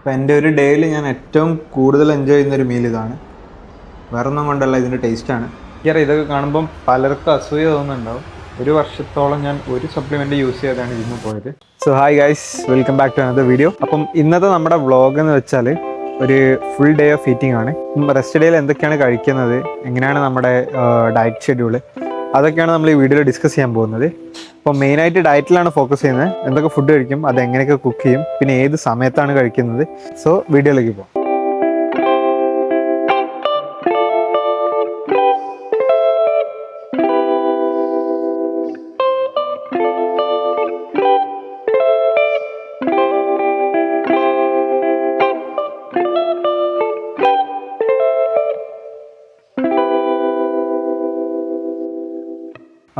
അപ്പോൾ എൻ്റെ ഒരു ഡേയിൽ ഞാൻ ഏറ്റവും കൂടുതൽ എൻജോയ് ചെയ്യുന്നൊരു മീൽ ഇതാണ്. വേറൊന്നും കൊണ്ടല്ല, ഇതിൻ്റെ ടേസ്റ്റാണ്. എനിക്കറിയാം ഇതൊക്കെ കാണുമ്പം പലർക്കും അസൂയ തോന്നുന്നുണ്ടാവും. ഒരു വർഷത്തോളം ഞാൻ ഒരു സപ്ലിമെൻ്റ് യൂസ് ചെയ്താണ് ജിമ്മിൽ പോയത്. So hi guys, welcome back to another video. അപ്പം ഇന്നത്തെ നമ്മുടെ വ്ളോഗ് എന്ന് വെച്ചാൽ ഒരു ഫുൾ ഡേ ഓഫ് ഈറ്റിംഗ് ആണ്. റെസ്റ്റ് ഡേയിൽ എന്തൊക്കെയാണ് കഴിക്കുന്നത്, എങ്ങനെയാണ് നമ്മുടെ ഡയറ്റ് ഷെഡ്യൂള്, അതൊക്കെയാണ് നമ്മൾ ഈ വീഡിയോയിൽ ഡിസ്കസ് ചെയ്യാൻ പോകുന്നത്. അപ്പോൾ മെയിനായിട്ട് ഡയറ്റിലാണ് ഫോക്കസ് ചെയ്യുന്നത്. എന്തൊക്കെ ഫുഡ് കഴിക്കും, അത് എങ്ങനെയൊക്കെ കുക്ക് ചെയ്യും, പിന്നെ ഏത് സമയത്താണ് കഴിക്കുന്നത്. സോ വീഡിയോയിലേക്ക് പോകാം.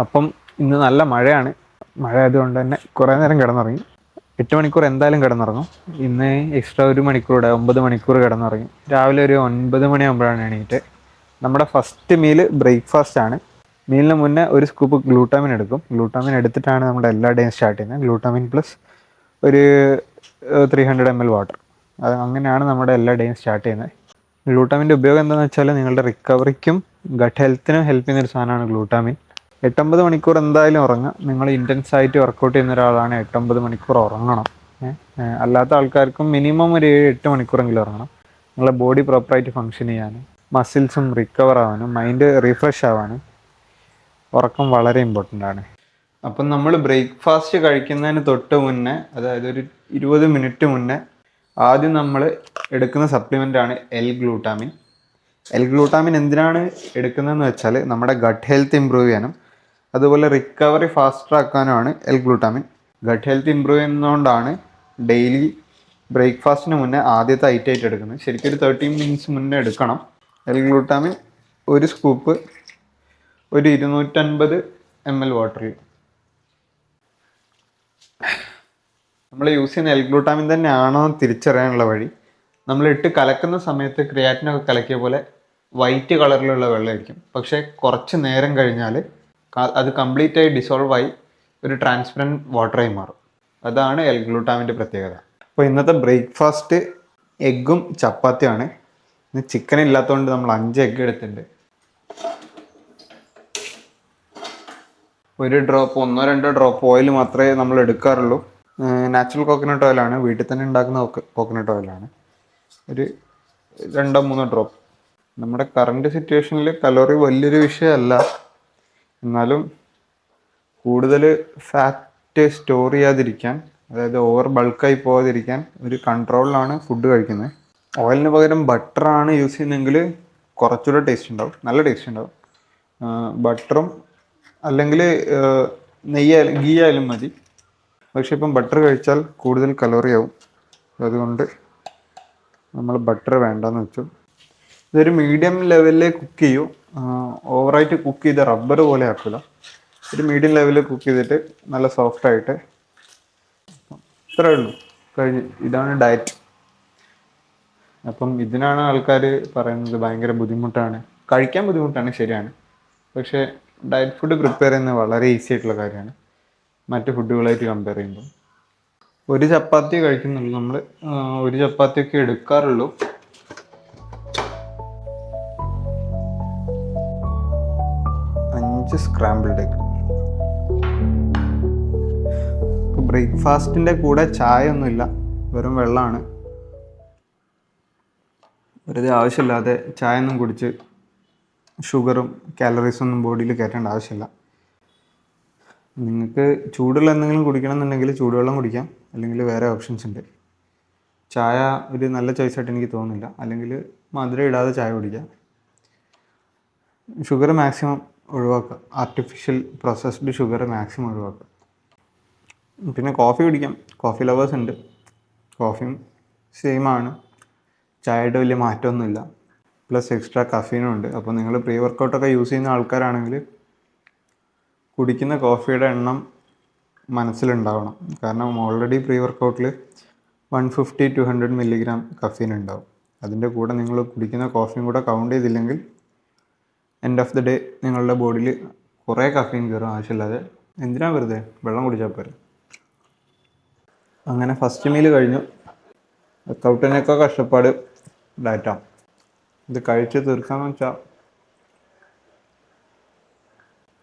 അപ്പം ഇന്ന് നല്ല മഴയാണ്. മഴ ആയതുകൊണ്ട് തന്നെ കുറേ നേരം കിടന്നുറങ്ങി. 8 മണിക്കൂർ എന്തായാലും കിടന്നുറങ്ങും. ഇന്ന് എക്സ്ട്രാ 1 മണിക്കൂർ, 9 മണിക്കൂർ കിടന്നുറങ്ങി. രാവിലെ ഒരു 9 മണിയാകുമ്പോഴാണ് എണീറ്റ്. നമ്മുടെ ഫസ്റ്റ് മീല് ബ്രേക്ക്ഫാസ്റ്റ് ആണ്. മീലിന് മുന്നേ ഒരു സ്കൂപ്പ് ഗ്ലൂട്ടാമിൻ എടുക്കും. ഗ്ലൂട്ടാമിൻ എടുത്തിട്ടാണ് നമ്മുടെ എല്ലാ ഡേയും സ്റ്റാർട്ട് ചെയ്യുന്നത്. ഗ്ലൂട്ടാമിൻ പ്ലസ് ഒരു 300 ml വാട്ടർ. അത് അങ്ങനെയാണ് നമ്മുടെ എല്ലാ ഡേയും സ്റ്റാർട്ട് ചെയ്യുന്നത്. ഗ്ലൂട്ടാമിൻ്റെ ഉപയോഗം എന്താണെന്ന് വെച്ചാൽ നിങ്ങളുടെ റിക്കവറിക്കും ഗട്ട് ഹെൽത്തിനും ഹെൽപ്പ് ചെയ്യുന്നൊരു സാധനമാണ് ഗ്ലൂട്ടാമിൻ. 8-9 മണിക്കൂർ എന്തായാലും ഉറങ്ങുക. നിങ്ങൾ ഇൻറ്റൻസ് ആയിട്ട് വർക്കൗട്ട് ചെയ്യുന്ന ഒരാളാണ് 8-9 മണിക്കൂർ ഉറങ്ങണം. അല്ലാത്ത ആൾക്കാർക്കും മിനിമം ഒരു 7-8 മണിക്കൂറെങ്കിലും ഉറങ്ങണം. നിങ്ങളുടെ ബോഡി പ്രോപ്പറായിട്ട് ഫങ്ഷൻ ചെയ്യാനും മസിൽസും റിക്കവർ ആവാനും മൈൻഡ് റീഫ്രഷ് ആവാനും ഉറക്കം വളരെ ഇമ്പോർട്ടൻ്റ് ആണ്. അപ്പം നമ്മൾ ബ്രേക്ക്ഫാസ്റ്റ് കഴിക്കുന്നതിന് തൊട്ട് മുന്നേ, അതായത് ഒരു 20 മിനിറ്റ് മുന്നേ, ആദ്യം നമ്മൾ എടുക്കുന്ന സപ്ലിമെൻ്റാണ് L-ഗ്ലൂട്ടാമിൻ. L-ഗ്ലൂട്ടാമിൻ എന്തിനാണ് എടുക്കുന്നതെന്ന് വെച്ചാൽ നമ്മുടെ ഗട്ട് ഹെൽത്ത് ഇമ്പ്രൂവ് ചെയ്യാനും അതുപോലെ റിക്കവറി ഫാസ്റ്റർ ആക്കാനുമാണ് L-ഗ്ലൂട്ടാമിൻ. ഗട്ട് ഹെൽത്ത് ഇമ്പ്രൂവ് ചെയ്യുന്നതുകൊണ്ടാണ് ഡെയിലി ബ്രേക്ക്ഫാസ്റ്റിന് മുന്നേ ആദ്യത്തെ ഐറ്റമായിട്ട് എടുക്കുന്നത്. ശരിക്കും ഒരു 13 മിനിറ്റ്സ് മുന്നേ എടുക്കണം. L-ഗ്ലൂട്ടാമിൻ ഒരു സ്കൂപ്പ് ഒരു 250 ml വാട്ടറിൽ. നമ്മൾ യൂസ് ചെയ്യുന്ന L-ഗ്ലൂട്ടാമിൻ തന്നെയാണോ തിരിച്ചറിയാനുള്ള വഴി, നമ്മൾ ഇട്ട് കലക്കുന്ന സമയത്ത് ക്രിയാറ്റിനൊക്കെ കലക്കിയ പോലെ വൈറ്റ് കളറിലുള്ള വെള്ളമായിരിക്കും. പക്ഷേ കുറച്ച് നേരം കഴിഞ്ഞാൽ അത് കംപ്ലീറ്റ് ആയി ഡിസോൾവ് ആയി ഒരു ട്രാൻസ്പെറൻറ്റ് വാട്ടറായി മാറും. അതാണ് L-ഗ്ലൂട്ടാമിൻ്റെ പ്രത്യേകത. അപ്പോൾ ഇന്നത്തെ ബ്രേക്ക്ഫാസ്റ്റ് എഗ്ഗും ചപ്പാത്തിയാണ്. ഇന്ന് ചിക്കൻ ഇല്ലാത്തതുകൊണ്ട് നമ്മൾ 5 എഗ്ഗ് എടുത്തിട്ടുണ്ട്. ഒരു ഡ്രോപ്പ്, 1-2 ഡ്രോപ്പ് ഓയിൽ മാത്രമേ നമ്മൾ എടുക്കാറുള്ളൂ. നാച്ചുറൽ കോക്കനട്ട് ഓയിലാണ്, വീട്ടിൽ തന്നെ ഉണ്ടാക്കുന്ന കോക്കനട്ട് ഓയിലാണ്. ഒരു 2-3 ഡ്രോപ്പ്. നമ്മുടെ കറണ്ട് സിറ്റുവേഷനിൽ കലോറി വലിയൊരു വിഷയമല്ല, എന്നാലും കൂടുതൽ ഫാറ്റ് സ്റ്റോർ ചെയ്യാതിരിക്കാൻ, അതായത് ഓവർ ബൾക്കായി പോകാതിരിക്കാൻ ഒരു കൺട്രോളിലാണ് ഫുഡ് കഴിക്കുന്നത്. ഓയിലിന് പകരം ബട്ടറാണ് യൂസ് ചെയ്യുന്നതെങ്കിൽ കുറച്ചുകൂടെ ടേസ്റ്റ് ഉണ്ടാവും, നല്ല ടേസ്റ്റ് ഉണ്ടാവും. ബട്ടറും അല്ലെങ്കിൽ ഗീ ആയാലും മതി. പക്ഷെ ഇപ്പം ബട്ടർ കഴിച്ചാൽ കൂടുതൽ കലോറി ആവും. അതുകൊണ്ട് നമ്മൾ ബട്ടർ വേണ്ടെന്ന് വെച്ചു. ഇതൊരു മീഡിയം ലെവലിൽ കുക്ക് ചെയ്യൂ. ഓവറായിട്ട് കുക്ക് ചെയ്ത് റബ്ബർ പോലെ ആക്കില്ല. ഒരു മീഡിയം ലെവലിൽ കുക്ക് ചെയ്തിട്ട് നല്ല സോഫ്റ്റായിട്ട്. ഇത്രയേ ഉള്ളൂ, കഴിഞ്ഞ്. ഇതാണ് ഡയറ്റ്. അപ്പം ഇതിനാണ് ആൾക്കാർ പറയുന്നത് ഭയങ്കര ബുദ്ധിമുട്ടാണ്, കഴിക്കാൻ ബുദ്ധിമുട്ടാണ്, ശരിയാണ്. പക്ഷേ ഡയറ്റ് ഫുഡ് പ്രിപ്പയർ ചെയ്യുന്നത് വളരെ ഈസി ആയിട്ടുള്ള കാര്യമാണ് മറ്റ് ഫുഡുകളായിട്ട് കമ്പയർ ചെയ്യുമ്പോൾ. ഒരു ചപ്പാത്തി കഴിക്കുന്നുള്ളൂ നമ്മൾ, ഒരു ചപ്പാത്തിയൊക്കെ എടുക്കാറുള്ളൂ. Scrambled egg. ബ്രേക്ക്ഫാസ്റ്റിൻ്റെ കൂടെ ചായ ഒന്നുമില്ല, വെറും വെള്ളമാണ്. വെറുതെ ആവശ്യമില്ലാതെ ചായ ഒന്നും കുടിച്ച് ഷുഗറും കാലറീസൊന്നും ബോഡിയിൽ കയറ്റേണ്ട ആവശ്യമില്ല. നിങ്ങൾക്ക് ചൂടുള്ള എന്തെങ്കിലും കുടിക്കണം എന്നുണ്ടെങ്കിൽ ചൂടുവെള്ളം കുടിക്കാം, അല്ലെങ്കിൽ വേറെ ഓപ്ഷൻസ് ഉണ്ട്. ചായ ഒരു നല്ല ചോയ്സായിട്ട് എനിക്ക് തോന്നുന്നില്ല. അല്ലെങ്കിൽ മധുരം ഇടാതെ ചായ കുടിക്കാം. ഷുഗർ മാക്സിമം ഒഴിവാക്കുക, ആർട്ടിഫിഷ്യൽ പ്രോസസ്ഡ് ഷുഗർ മാക്സിമം ഒഴിവാക്കുക. പിന്നെ കോഫി കുടിക്കാം, കോഫി ലവേഴ്സ് ഉണ്ട്. കോഫിയും സെയിമാണ്, ചായയുടെ വലിയ മാറ്റമൊന്നുമില്ല. പ്ലസ് എക്സ്ട്രാ കഫീനും ഉണ്ട്. അപ്പോൾ നിങ്ങൾ പ്രീ വർക്കൗട്ടൊക്കെ യൂസ് ചെയ്യുന്ന ആൾക്കാരാണെങ്കിൽ കുടിക്കുന്ന കോഫിയുടെ എണ്ണം മനസ്സിലുണ്ടാവണം. കാരണം ഓൾറെഡി പ്രീ വർക്കൗട്ടിൽ 150-200 മില്ലിഗ്രാം കഫീൻ ഉണ്ടാവും. അതിൻ്റെ കൂടെ നിങ്ങൾ കുടിക്കുന്ന കോഫിയും കൂടെ കൗണ്ട് ചെയ്തില്ലെങ്കിൽ എൻഡ് ഓഫ് ദി ഡേ നിങ്ങളുടെ ബോഡിയിൽ കുറേ കഫീൻ കയറും ആവശ്യമില്ലാതെ. എന്തിനാ വെറുതെ, വെള്ളം കുടിച്ചാൽ പോരെ. അങ്ങനെ ഫസ്റ്റ് മീൽ കഴിഞ്ഞു. വർക്കൗട്ടിനൊക്കെ കഷ്ടപ്പാട് ഡയറ്റാ. ഇത് കഴിച്ച് തീർക്കാന്ന് വെച്ചാൽ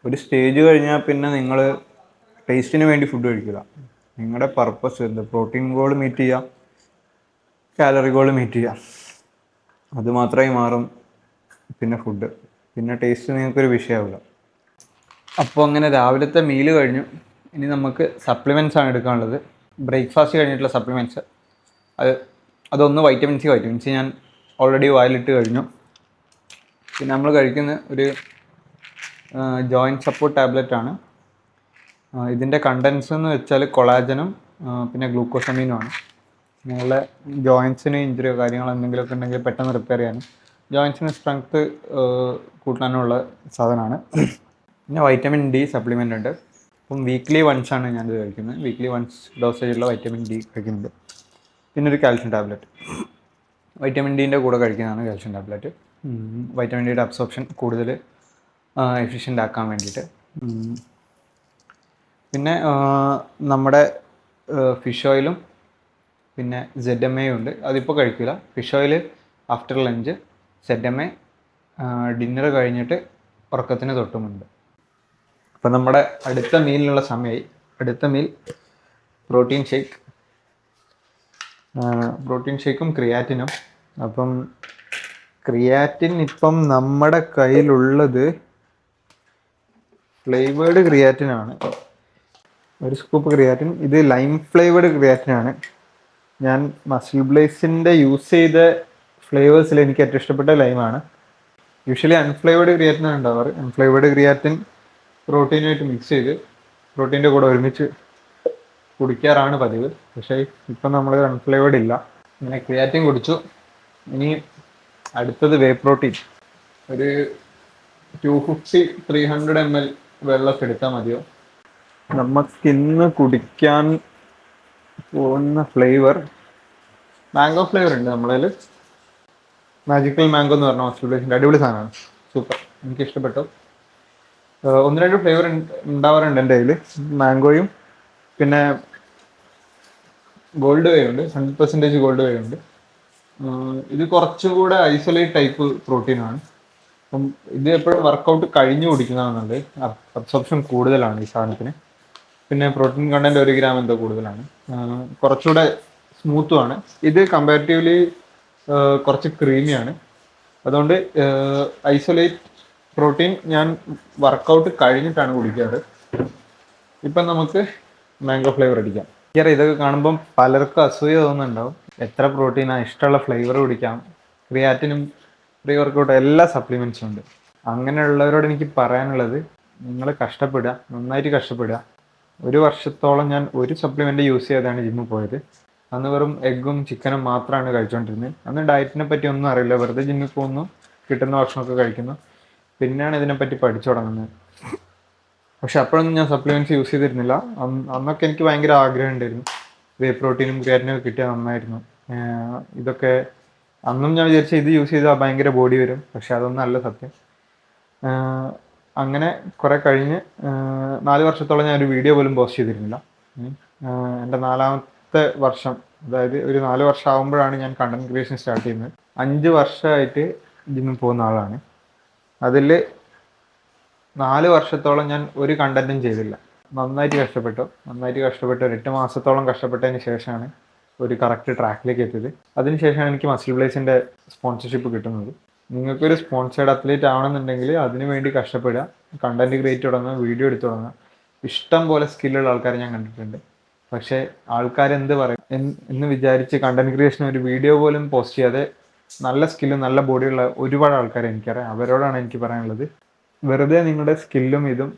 ഒരു സ്റ്റേജ് കഴിഞ്ഞാൽ പിന്നെ നിങ്ങൾ ടേസ്റ്റിന് വേണ്ടി ഫുഡ് കഴിക്കില്ല. നിങ്ങളുടെ പർപ്പസ് എന്ത്? പ്രോട്ടീൻ ഗോൾ മീറ്റ് ചെയ്യുക, കാലറി ഗോൾ മീറ്റ് ചെയ്യുക, അത് മാത്രമേ മാറും. പിന്നെ ഫുഡ്, പിന്നെ ടേസ്റ്റ് നിങ്ങൾക്കൊരു വിഷയമാവില്ല. അപ്പോൾ അങ്ങനെ രാവിലത്തെ മീല് കഴിഞ്ഞു. ഇനി നമുക്ക് സപ്ലിമെൻറ്റ്സ് ആണ് എടുക്കാനുള്ളത്. ബ്രേക്ക്ഫാസ്റ്റ് കഴിഞ്ഞിട്ടുള്ള സപ്ലിമെൻറ്റ്സ്. അതൊന്ന് വൈറ്റമിൻ സി ഞാൻ ഓൾറെഡി വായിലിട്ട് കഴിഞ്ഞു. പിന്നെ നമ്മൾ കഴിക്കുന്ന ഒരു ജോയിൻറ്റ് സപ്പോർട്ട് ടാബ്ലറ്റ് ആണ്. ഇതിൻ്റെ കണ്ടൻസ് എന്ന് വെച്ചാൽ കൊളാജനും പിന്നെ ഗ്ലൂക്കോസമീനുമാണ്. നിങ്ങളുടെ ജോയിൻസിന് ഇഞ്ചുറിയോ കാര്യങ്ങളോ എന്തെങ്കിലുമൊക്കെ ഉണ്ടെങ്കിൽ പെട്ടെന്ന് റിപ്പയർ ചെയ്യാനും ജോയിൻസിന് സ്ട്രെങ്ത്ത് കൂട്ടാനുള്ള സാധനമാണ്. പിന്നെ വൈറ്റമിൻ ഡി സപ്ലിമെൻ്റ് ഉണ്ട്. അപ്പം വീക്ക്ലി വൺസ് ആണ് ഞാനിത് കഴിക്കുന്നത്. വീക്ക്ലി വൺസ് ഡോസേജുള്ള വൈറ്റമിൻ ഡി കഴിക്കുന്നുണ്ട്. പിന്നെ ഒരു കാൽഷ്യം ടാബ്ലറ്റ് വൈറ്റമിൻ ഡീൻ്റെ കൂടെ കഴിക്കുന്നതാണ് കാൽഷ്യം ടാബ്ലറ്റ്. വൈറ്റമിൻ ഡിയുടെ അബ്സോർപ്ഷൻ കൂടുതൽ എഫിഷ്യൻ്റ് ആക്കാൻ വേണ്ടിയിട്ട്. പിന്നെ നമ്മുടെ ഫിഷ് ഓയിലും പിന്നെ ZMA ഉണ്ട്. അതിപ്പോൾ കഴിക്കില്ല. Fish oil after lunch, ZMA dinner കഴിഞ്ഞിട്ട് ഉറക്കത്തിന് തൊട്ടുമുണ്ട്. അപ്പം നമ്മുടെ അടുത്ത മീലിനുള്ള സമയമായി. അടുത്ത മീൽ പ്രോട്ടീൻ ഷേക്കും ക്രിയാറ്റിനും. അപ്പം ക്രിയാറ്റിൻ ഇപ്പം നമ്മുടെ കയ്യിലുള്ളത് ഫ്ലേവേർഡ് ക്രിയാറ്റിനാണ്. ഒരു സ്കൂപ്പ് ക്രിയാറ്റിൻ. ഇത് ലൈം ഫ്ലേവേർഡ് ക്രിയാറ്റിനാണ്. ഞാൻ മസിൽ ബ്ലേസിൻ്റെ യൂസ് ചെയ്ത ഫ്ലേവേഴ്സിൽ എനിക്ക് ഏറ്റവും ഇഷ്ടപ്പെട്ട ലൈമാണ്. Usually unflavoured ക്രിയാറ്റിനാണ് ഉണ്ടാവാറ്. Unflavoured creatine പ്രോട്ടീനുമായിട്ട് mix ചെയ്ത് പ്രോട്ടീൻ്റെ കൂടെ ഒരുമിച്ച് കുടിക്കാറാണ് പതിവ്. പക്ഷേ ഇപ്പം നമ്മൾ അൺഫ്ലേവേർഡ് ഇല്ല. ഇങ്ങനെ ക്രിയാറ്റിൻ കുടിച്ചു. ഇനി അടുത്തത് വേ പ്രോട്ടീൻ. ഒരു 250-300 ml വെള്ളമൊക്കെ എടുത്താൽ മതിയോ. നമുക്ക് ഇന്ന് കുടിക്കാൻ പോകുന്ന ഫ്ലേവർ മാംഗോ ഫ്ലേവർ ഉണ്ട് നമ്മളതിൽ. മാജിക്കൽ മാംഗോ എന്ന് പറഞ്ഞ ഓസ്ട്രേലിയൻ്റെ അടിപൊളി സാധനമാണ്. സൂപ്പർ, എനിക്കിഷ്ടപ്പെട്ടു. 1-2 ഫ്ലേവർ ഉണ്ടാവാറുണ്ട് എൻ്റെ കയ്യിൽ. മാംഗോയും പിന്നെ ഗോൾഡ് വേ ഉണ്ട്. 100% ഗോൾഡ് വേ ഉണ്ട്. ഇത് കുറച്ചുകൂടെ ഐസൊലേറ്റ് ടൈപ്പ് പ്രോട്ടീനാണ്. അപ്പം ഇത് എപ്പോഴും വർക്കൗട്ട് കഴിഞ്ഞ് കുടിക്കുന്നതാണെന്നുണ്ട്. അബ്സോർപ്ഷൻ കൂടുതലാണ് ഈ സാധനത്തിന്. പിന്നെ പ്രോട്ടീൻ കണ്ടന്റ് 1 gram എന്തോ കൂടുതലാണ്. കുറച്ചുകൂടെ സ്മൂത്തുമാണ്. ഇത് കമ്പാരിറ്റീവ്ലി കുറച്ച് ക്രീമിയാണ്. അതുകൊണ്ട് ഐസൊലേറ്റ് പ്രോട്ടീൻ ഞാൻ വർക്കൗട്ട് കഴിഞ്ഞിട്ടാണ് കുടിക്കാറ്. ഇപ്പം നമുക്ക് മാംഗോ ഫ്ലേവർ അടിക്കാം. ഇതൊക്കെ കാണുമ്പം പലർക്കും അസൂയ തോന്നുന്നുണ്ടാവും. എത്ര പ്രോട്ടീനാണ്, ഇഷ്ടമുള്ള ഫ്ലേവർ കുടിക്കാം. ക്രിയാറ്റിനും പ്രീ വർക്കൗട്ട് എല്ലാ സപ്ലിമെൻറ്റ്സും ഉണ്ട്. അങ്ങനെയുള്ളവരോട് എനിക്ക് പറയാനുള്ളത്, നിങ്ങൾ കഷ്ടപ്പെടുക, നന്നായിട്ട് കഷ്ടപ്പെടുക. 1 വർഷത്തോളം ഞാൻ ഒരു സപ്ലിമെൻ്റ് യൂസ് ചെയ്താണ് ജിമ്മിൽ പോയത്. അന്ന് വെറും എഗ്ഗും ചിക്കനും മാത്രമാണ് കഴിച്ചുകൊണ്ടിരുന്നത്. അന്ന് ഡയറ്റിനെ പറ്റി ഒന്നും അറിയില്ല. വെറുതെ ജിമ്മിൽ പോകുന്നു, കിട്ടുന്ന ഭക്ഷണമൊക്കെ കഴിക്കുന്നു. പിന്നെയാണ് ഇതിനെപ്പറ്റി പഠിച്ചു തുടങ്ങുന്നത്. പക്ഷെ അപ്പോഴൊന്നും ഞാൻ സപ്ലിമെൻറ്റ്സ് യൂസ് ചെയ്തിരുന്നില്ല. അന്നൊക്കെ എനിക്ക് ഭയങ്കര ആഗ്രഹം ഉണ്ടായിരുന്നു. വേ പ്രോട്ടീനും ക്രിയാറ്റിനും കിട്ടിയാൽ നന്നായിരുന്നു. ഇതൊക്കെ അന്നും ഞാൻ വിചാരിച്ച ഇത് യൂസ് ചെയ്താൽ ഭയങ്കര ബോഡി വരും. പക്ഷെ അതൊന്നും അല്ല സത്യം. അങ്ങനെ കുറേ കഴിഞ്ഞ് 4 വർഷത്തോളം ഞാനൊരു വീഡിയോ പോലും പോസ്റ്റ് ചെയ്തിരുന്നില്ല. എൻ്റെ 4ാമത്തെ വർഷം, അതായത് ഒരു 4 വർഷം ആകുമ്പോഴാണ് ഞാൻ കണ്ടന്റ് ക്രിയേഷൻ സ്റ്റാർട്ട് ചെയ്യുന്നത്. 5 വർഷമായിട്ട് ജിമ്മിൽ പോകുന്ന ആളാണ്. അതിൽ 4 വർഷത്തോളം ഞാൻ ഒരു കണ്ടന്റും ചെയ്തില്ല. നന്നായിട്ട് കഷ്ടപ്പെട്ടു. ഒരു 8 മാസത്തോളം കഷ്ടപ്പെട്ടതിന് ശേഷമാണ് ഒരു കറക്റ്റ് ട്രാക്കിലേക്ക് എത്തിയത്. അതിനുശേഷമാണ് എനിക്ക് മസിൽ ബ്ലേസിൻ്റെ സ്പോൺസർഷിപ്പ് കിട്ടുന്നത്. നിങ്ങൾക്കൊരു സ്പോൺസേർഡ് അത്ലീറ്റ് ആവണമെന്നുണ്ടെങ്കിൽ അതിനു വേണ്ടി കഷ്ടപ്പെടുക, കണ്ടന്റ് ക്രിയേറ്റ് തുടങ്ങുക, വീഡിയോ എടുത്ത് തുടങ്ങുക. ഇഷ്ടം പോലെ സ്കില്ലുള്ള ആൾക്കാരെ ഞാൻ കണ്ടിട്ടുണ്ട്. പക്ഷേ ആൾക്കാരെന്ത് പറയും എന്ന് വിചാരിച്ച് കണ്ടന്റ് ക്രിയേഷൻ ഒരു വീഡിയോ പോലും പോസ്റ്റ് ചെയ്യാതെ നല്ല സ്കില്ലും നല്ല ബോഡിയുള്ള ഒരുപാട് ആൾക്കാരെ എനിക്കറിയാം. അവരോടാണ് എനിക്ക് പറയാനുള്ളത്, വെറുതെ നിങ്ങളുടെ സ്കില്ലും ഇതും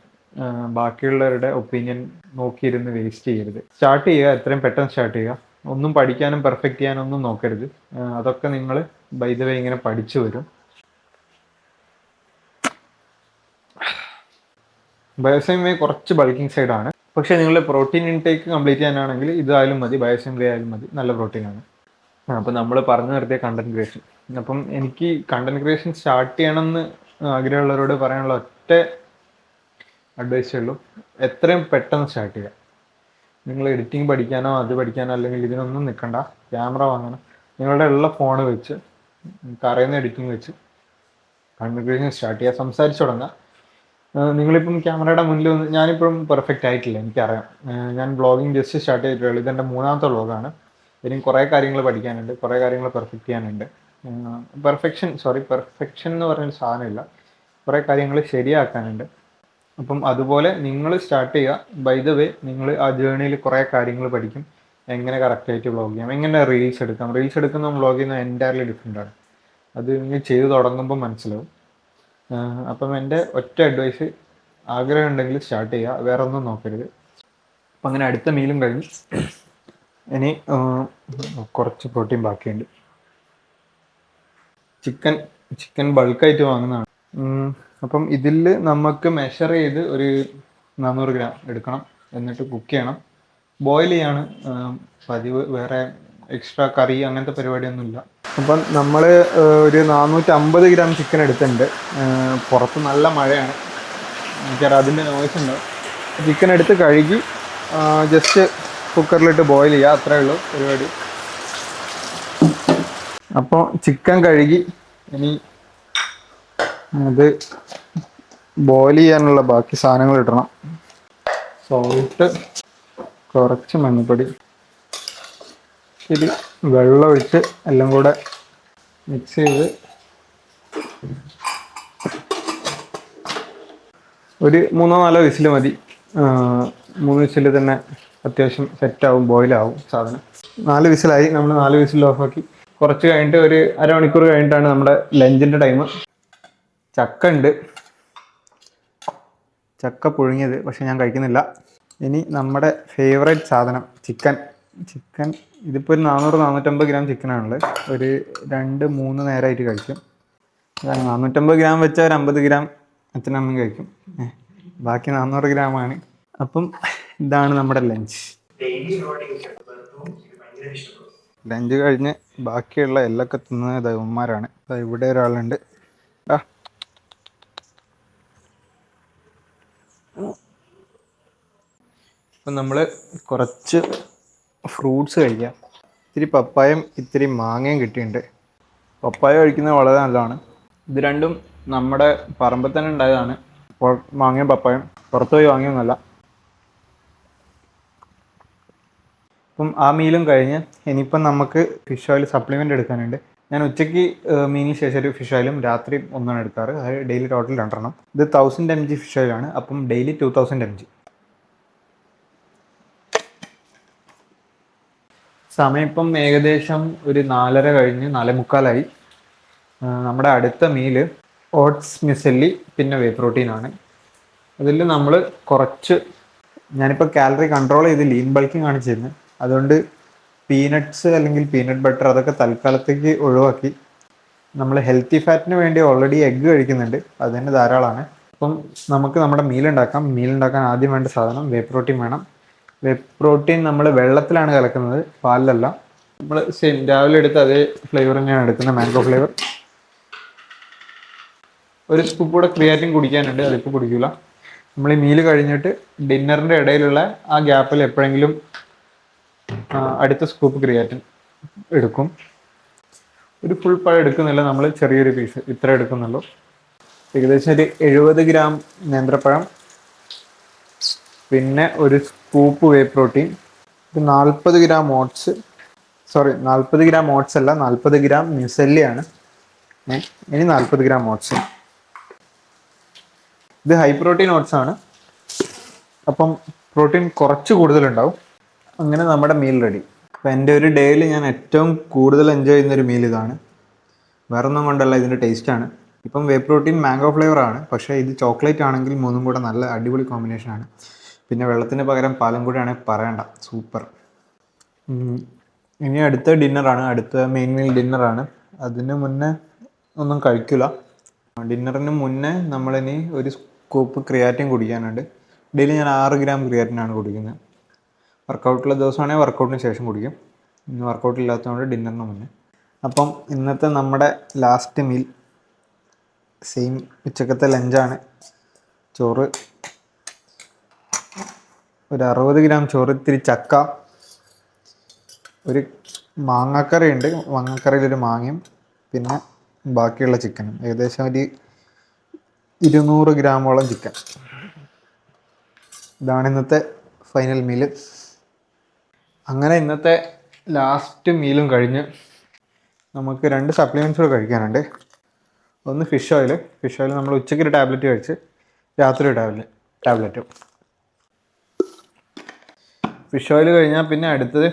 ബാക്കിയുള്ളവരുടെ ഒപ്പീനിയൻ നോക്കിയിരുന്ന് വേസ്റ്റ് ചെയ്യരുത്. സ്റ്റാർട്ട് ചെയ്യുക, എത്രയും പെട്ടെന്ന് സ്റ്റാർട്ട് ചെയ്യുക. ഒന്നും പഠിക്കാനും പെർഫെക്റ്റ് ചെയ്യാനും ഒന്നും നോക്കരുത്. അതൊക്കെ നിങ്ങൾ ബൈ ദ വേ ഇങ്ങനെ പഠിച്ചു വരും. ബയോസിൻ വേ കുറച്ച് ബൾക്കിംഗ് സൈഡാണ്. പക്ഷേ നിങ്ങൾ പ്രോട്ടീൻ ഇൻടേക്ക് കംപ്ലീറ്റ് ചെയ്യാനാണെങ്കിൽ ഇതായാലും മതി, ബയോസിൻ വേ ആയാലും മതി, നല്ല പ്രോട്ടീനാണ്. അപ്പോൾ നമ്മൾ പറഞ്ഞു നിർത്തിയ കണ്ടന്റ് ക്രിയേഷൻ. അപ്പം എനിക്ക് കണ്ടന്റ് ക്രിയേഷൻ സ്റ്റാർട്ട് ചെയ്യണമെന്ന് ആഗ്രഹമുള്ളവരോട് പറയാനുള്ള ഒറ്റ അഡ്വൈസേ ഉള്ളൂ, എത്രയും പെട്ടെന്ന് സ്റ്റാർട്ട് ചെയ്യുക. നിങ്ങൾ എഡിറ്റിംഗ് പഠിക്കാനോ അത് പഠിക്കാനോ അല്ലെങ്കിൽ ഇതിനൊന്നും നിൽക്കണ്ട. ക്യാമറ വാങ്ങണം, നിങ്ങളുടെ ഉള്ള ഫോൺ വെച്ച് പറയുന്ന എഡിറ്റിംഗ് വെച്ച് കൺവെർസേഷൻ സ്റ്റാർട്ട് ചെയ്യുക, സംസാരിച്ചു തുടങ്ങുക. നിങ്ങളിപ്പം ക്യാമറയുടെ മുന്നിൽ വന്ന്, ഞാനിപ്പം പെർഫെക്റ്റ് ആയിട്ടില്ല, എനിക്കറിയാം. ഞാൻ വ്ളോഗിങ് ജസ്റ്റ് സ്റ്റാർട്ട് ചെയ്തിട്ടുള്ളൂ. ഇതെൻ്റെ മൂന്നാമത്തെ വ്ളോഗാണ്. ഇനിയും കുറേ കാര്യങ്ങൾ പഠിക്കാനുണ്ട്, കുറേ കാര്യങ്ങൾ പെർഫെക്റ്റ് ചെയ്യാനുണ്ട്. പെർഫെക്ഷൻ എന്ന് പറഞ്ഞൊരു സാധനമില്ല, കുറേ കാര്യങ്ങൾ ശരിയാക്കാനുണ്ട്. അപ്പം അതുപോലെ നിങ്ങൾ സ്റ്റാർട്ട് ചെയ്യുക. ബൈ ദ വേ നിങ്ങൾ ആ ജേർണിയിൽ കുറേ കാര്യങ്ങൾ പഠിക്കും. എങ്ങനെ കറക്റ്റായിട്ട് വ്ളോഗ് ചെയ്യാം, എങ്ങനെ റീൽസ് എടുക്കാം. റീൽസ് എടുക്കുന്ന വ്ളോഗ് ചെയ്യുന്ന എൻറ്റയർലി ഡിഫറെൻ്റ് ആണ്. അത് നിങ്ങൾ ചെയ്ത് തുടങ്ങുമ്പോൾ മനസ്സിലാവും. അപ്പം എൻ്റെ ഒറ്റ അഡ്വൈസ്, ആഗ്രഹം ഉണ്ടെങ്കിൽ സ്റ്റാർട്ട് ചെയ്യുക, വേറെ ഒന്നും നോക്കരുത്. അപ്പം അങ്ങനെ അടുത്ത മീലും കഴിഞ്ഞ് ഇനി കുറച്ച് പ്രോട്ടീൻ ബാക്കിയുണ്ട്. ചിക്കൻ ബൾക്കായിട്ട് വാങ്ങുന്നതാണ്. അപ്പം ഇതിൽ നമുക്ക് മെഷർ ചെയ്ത് ഒരു 400 ഗ്രാം എടുക്കണം. എന്നിട്ട് കുക്ക് ചെയ്യണം. ബോയിൽ ചെയ്യാണ് പതിവ്, വേറെ എക്സ്ട്രാ കറി അങ്ങനത്തെ പരിപാടിയൊന്നുമില്ല. അപ്പം നമ്മൾ ഒരു 450 ഗ്രാം ചിക്കൻ എടുത്തിട്ടുണ്ട്. പുറത്ത് നല്ല മഴയാണ്, എനിക്കറിയാം, അതിൻ്റെ നോയ്സ് ഉണ്ടാവും. ചിക്കൻ എടുത്ത് കഴുകി ജസ്റ്റ് കുക്കറിലിട്ട് ബോയിൽ ചെയ്യുക, അത്രേ ഉള്ളൂ പരിപാടി. അപ്പോൾ ചിക്കൻ കഴുകി ഇനി അത് ബോയിൽ ചെയ്യാനുള്ള ബാക്കി സാധനങ്ങൾ ഇടണം. സോൾട്ട്, കുറച്ച് മഞ്ഞൾപ്പൊടി, ഇത്തിരി വെള്ളം ഒഴിച്ച് എല്ലാം കൂടെ മിക്സ് ചെയ്ത് ഒരു 3-4 വിസിൽ മതി. 3 വിസിൽ തന്നെ അത്യാവശ്യം സെറ്റാവും, ബോയിലാവും സാധനം. 4 വിസിലായി, നമ്മൾ 4 വിസിൽ ഓഫാക്കി. കുറച്ച് കഴിഞ്ഞിട്ട് ഒരു അരമണിക്കൂർ കഴിഞ്ഞിട്ടാണ് നമ്മുടെ ലഞ്ചിൻ്റെ ടൈം. ചക്ക ഉണ്ട്, ചക്ക പുഴുങ്ങിയത്, പക്ഷെ ഞാൻ കഴിക്കുന്നില്ല. ഇനി നമ്മുടെ ഫേവറേറ്റ് സാധനം ചിക്കൻ. ഇതിപ്പോൾ ഒരു 400-450 ഗ്രാം ചിക്കനാണുള്ളത്. ഒരു 2-3 നേരമായിട്ട് കഴിക്കും. 450 ഗ്രാം വെച്ചാൽ ഒരു 50 ഗ്രാം അച്ഛനമ്മയും കഴിക്കും, ബാക്കി 400 ഗ്രാമാണ്. അപ്പം ഇതാണ് നമ്മുടെ ലഞ്ച്. ലഞ്ച് കഴിഞ്ഞ് ബാക്കിയുള്ള എല്ലൊക്കെ തിന്നുന്നത് ദൈവന്മാരാണ്. ഇവിടെ ഒരാളുണ്ട്. അപ്പം നമ്മൾ കുറച്ച് ഫ്രൂട്ട്സ് കഴിക്കാം. ഇത്തിരി പപ്പായയും ഇത്തിരി മാങ്ങയും കിട്ടിയിട്ടുണ്ട്. പപ്പായ കഴിക്കുന്നത് വളരെ നല്ലതാണ്. ഇത് രണ്ടും നമ്മുടെ പറമ്പിൽ തന്നെ ഉണ്ടായതാണ്. മാങ്ങയും പപ്പായം പുറത്തു പോയി വാങ്ങിയൊന്നുമല്ല. അപ്പം ആ മീലും കഴിഞ്ഞ് ഇനിയിപ്പം നമുക്ക് ഫിഷ് ഓയിൽ സപ്ലിമെൻ്റ് എടുക്കാനുണ്ട്. ഞാൻ ഉച്ചയ്ക്ക് മീനിന് ശേഷം ഒരു ഫിഷ് ഓയിലും രാത്രി ഒന്നാണ് എടുക്കാറ്. അത് ഡെയിലി ടോട്ടൽ 2 ഇത് 1000 mg ഫിഷ് ഓയിലാണ്. അപ്പം ഡെയിലി 2000 mg. സമയം ഇപ്പം ഏകദേശം ഒരു 4:30 കഴിഞ്ഞ് 4:45. നമ്മുടെ അടുത്ത മീല് ഓട്സ് മ്യൂസ്ലി പിന്നെ വേ പ്രോട്ടീനാണ്. അതിൽ നമ്മൾ കുറച്ച്, ഞാനിപ്പോൾ കാലറി കൺട്രോൾ ചെയ്ത് ലീൻ ബൾക്കിംഗ് ആണ് ചെയ്യുന്നത്. അതുകൊണ്ട് പീനട്ട്സ് അല്ലെങ്കിൽ പീനട്ട് ബട്ടർ അതൊക്കെ തൽക്കാലത്തേക്ക് ഒഴിവാക്കി. നമ്മൾ ഹെൽത്തി ഫാറ്റിന് വേണ്ടി ഓൾറെഡി എഗ്ഗ് കഴിക്കുന്നുണ്ട്, അത് തന്നെ ധാരാളമാണ്. അപ്പം നമുക്ക് നമ്മുടെ മീലുണ്ടാക്കാൻ ആദ്യം വേണ്ട സാധനം വേ പ്രോട്ടീൻ വേണം. വേ പ്രോട്ടീൻ നമ്മൾ വെള്ളത്തിലാണ് കലക്കുന്നത്, പാലിലല്ല. നമ്മൾ സെയിം രാവിലെ എടുത്ത് അതേ ഫ്ലേവർ തന്നെയാണ് എടുക്കുന്നത്, മാംഗോ ഫ്ലേവർ. ഒരു സ്കൂപ്പ് കൂടെ ക്രിയാറ്റിൻ കുടിക്കാനുണ്ട്, അതിപ്പോൾ കുടിക്കില്ല. നമ്മൾ ഈ മീല് കഴിഞ്ഞിട്ട് ഡിന്നറിൻ്റെ ഇടയിലുള്ള ആ ഗ്യാപ്പിൽ എപ്പോഴെങ്കിലും അടുത്ത സ്കൂപ്പ് ക്രിയാറ്റിൻ എടുക്കും. ഒരു ഫുൾ പഴം എടുക്കുന്നില്ല, നമ്മൾ ചെറിയൊരു പീസ് ഇത്ര എടുക്കുന്നുള്ളൂ. ഏകദേശം ഒരു 70 ഗ്രാം നേന്ത്രപ്പഴം, പിന്നെ ഒരു സ്കൂപ്പ് വേ protein, 40 gram oats. 40 gram oats അല്ല, 40 ഗ്രാം മ്യൂസെല്ലിയാണ്. ഇനി 40 ഗ്രാം ഓട്സ്. ഇത് ഹൈ പ്രോട്ടീൻ ഓട്സ് ആണ്, അപ്പം പ്രോട്ടീൻ കുറച്ച് കൂടുതലുണ്ടാവും. അങ്ങനെ നമ്മുടെ മീൽ റെഡി. അപ്പം എൻ്റെ ഒരു ഡേയിൽ ഞാൻ ഏറ്റവും കൂടുതൽ എൻജോയ് ചെയ്യുന്നൊരു മീൽ ഇതാണ്. വേറൊന്നും കൊണ്ടല്ല, ഇതിൻ്റെ ടേസ്റ്റാണ്. ഇപ്പം വേ പ്രോട്ടീൻ മാംഗോ ഫ്ലേവർ ആണ്, പക്ഷേ ഇത് ചോക്ലേറ്റ് ആണെങ്കിൽ മൂന്നും കൂടെ നല്ല അടിപൊളി കോമ്പിനേഷനാണ്. പിന്നെ വെള്ളത്തിന് പകരം പാലും കൂടെ ആണെങ്കിൽ പറയണ്ട, സൂപ്പർ. ഇനി അടുത്ത ഡിന്നറാണ്, അടുത്ത മെയിൻ മീൽ ഡിന്നറാണ്. അതിന് മുന്നേ ഒന്നും കഴിക്കില്ല. ഡിന്നറിന് മുന്നേ നമ്മളിനി ഒരു സ്കൂപ്പ് ക്രിയാറ്റിൻ കുടിക്കാനുണ്ട്. ഡെയിലി ഞാൻ 6 ഗ്രാം ക്രിയാറ്റിനാണ് കുടിക്കുന്നത്. വർക്കൗട്ടുള്ള ദിവസമാണെങ്കിൽ വർക്കൗട്ടിന് ശേഷം കുടിക്കും. ഇന്ന് വർക്കൗട്ട് ഇല്ലാത്തതുകൊണ്ട് ഡിന്നറിന് മുന്നേ. അപ്പം ഇന്നത്തെ നമ്മുടെ ലാസ്റ്റ് മീൽ സെയിം ഉച്ചക്കത്തെ ലഞ്ചാണ്. ചോറ്, ഒരു 60 ഗ്രാം ചോറ്, ഇത്തിരി ചക്ക, ഒരു മാങ്ങാക്കറി ഉണ്ട്. മാങ്ങാക്കറിയിലൊരു മാങ്ങയും പിന്നെ ബാക്കിയുള്ള ചിക്കനും, ഏകദേശം ഒരു 200 ഗ്രാമോളം ചിക്കൻ. ഇതാണ് ഇന്നത്തെ ഫൈനൽ മീല്. അങ്ങനെ ഇന്നത്തെ ലാസ്റ്റ് മീലും കഴിഞ്ഞ് നമുക്ക് 2 സപ്ലിമെൻറ്റ്സ് കൂടെ കഴിക്കാനുണ്ട്. ഒന്ന് ഫിഷ് ഓയിൽ നമ്മൾ ഉച്ചയ്ക്ക് ഒരു ടാബ്ലറ്റ് കഴിച്ച് രാത്രി ഒരു ടാബ്ലറ്റും. ഫിഷ് ഓയിൽ കഴിഞ്ഞാൽ പിന്നെ അടുത്തത്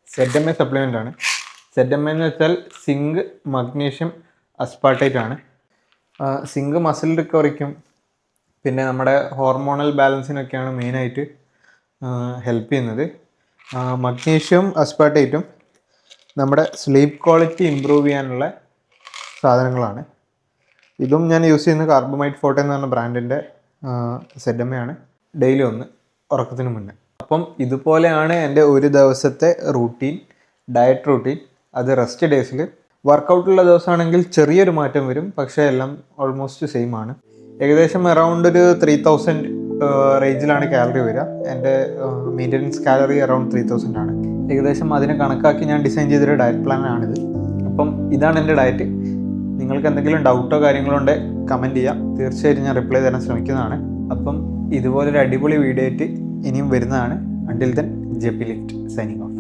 ZMA സപ്ലിമെൻ്റ് ആണ്. ZMA എന്ന് വെച്ചാൽ സിങ്ക്, മഗ്നീഷ്യം, അസ്പാർട്ടേറ്റ് ആണ്. സിങ്ക് മസിൽ റിക്കവറിക്കും പിന്നെ നമ്മുടെ ഹോർമോണൽ ബാലൻസിനൊക്കെയാണ് മെയിനായിട്ട് ഹെൽപ്പ് ചെയ്യുന്നത്. മഗ്നീഷ്യവും അസ്പാർട്ടേറ്റും നമ്മുടെ സ്ലീപ്പ് ക്വാളിറ്റി ഇമ്പ്രൂവ് ചെയ്യാനുള്ള സാധനങ്ങളാണ്. ഇതും ഞാൻ യൂസ് ചെയ്യുന്ന കാർബമൈറ്റ് ഫോർട്ടെ എന്ന് പറഞ്ഞ ബ്രാൻഡിൻ്റെ ZMA ആണ്. ഡെയിലി 1 ഉറക്കത്തിന് മുന്നേ. അപ്പം ഇതുപോലെയാണ് എൻ്റെ ഒരു ദിവസത്തെ ഡയറ്റ് റൂട്ടീൻ. അത് റെസ്റ്റ് ഡേയ്സിൽ. വർക്കൗട്ടുള്ള ദിവസമാണെങ്കിൽ ചെറിയൊരു മാറ്റം വരും, പക്ഷേ എല്ലാം ഓൾമോസ്റ്റ് സെയിം ആണ്. ഏകദേശം അറൗണ്ട് ഒരു 3000 റേഞ്ചിലാണ് കാലറി വരിക. എൻ്റെ മെയിൻ്റനൻസ് കാലറി അറൗണ്ട് 3000 ആണ്. ഏകദേശം അതിനെ കണക്കാക്കി ഞാൻ ഡിസൈൻ ചെയ്തൊരു ഡയറ്റ് പ്ലാനാണിത്. അപ്പം ഇതാണ് എൻ്റെ ഡയറ്റ്. നിങ്ങൾക്ക് എന്തെങ്കിലും ഡൗട്ടോ കാര്യങ്ങളോ ഉണ്ടെങ്കിൽ കമൻറ്റ് ചെയ്യാം. തീർച്ചയായിട്ടും ഞാൻ റിപ്ലൈ തരാൻ ശ്രമിക്കുന്നതാണ്. അപ്പം ഇതുപോലൊരു അടിപൊളി വീഡിയോ ആയിട്ട് ഇനിയും വരുന്നതാണ്. Until then JP Lift signing off.